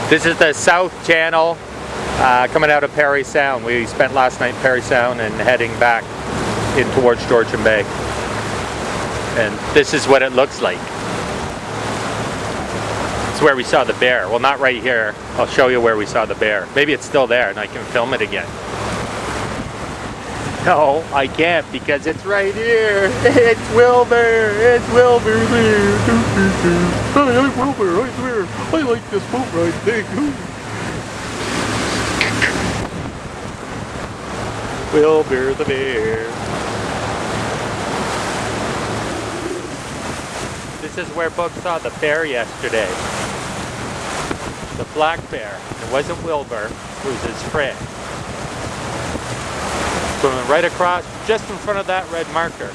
This is the South Channel coming out of Parry Sound. We spent last night in Parry Sound and heading back in towards Georgian Bay. And this is what it looks like. It's where we saw the bear. Well, not right here. I'll show you where we saw the bear. Maybe it's still there and I can film it again. No, I can't because it's right here. It's Wilbur. It's Wilbur there. Hi, I'm Wilbur right there. I like this boat ride thing. Wilbur the bear. This is where Bug saw the bear yesterday. The black bear. It wasn't Wilbur. It was his friend. Swimming right across, just in front of that red marker.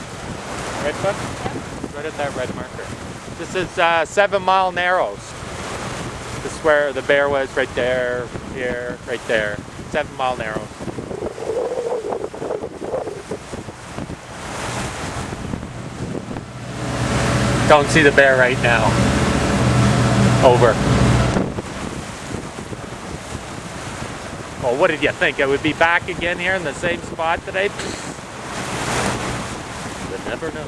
Right, Bug? Right at that red marker. This is 7 Mile Narrows. This is where the bear was, right there, here, right there. 7 Mile Narrows. Don't see the bear right now. Over. Well, what did you think? I would be back again here in the same spot today? You never know.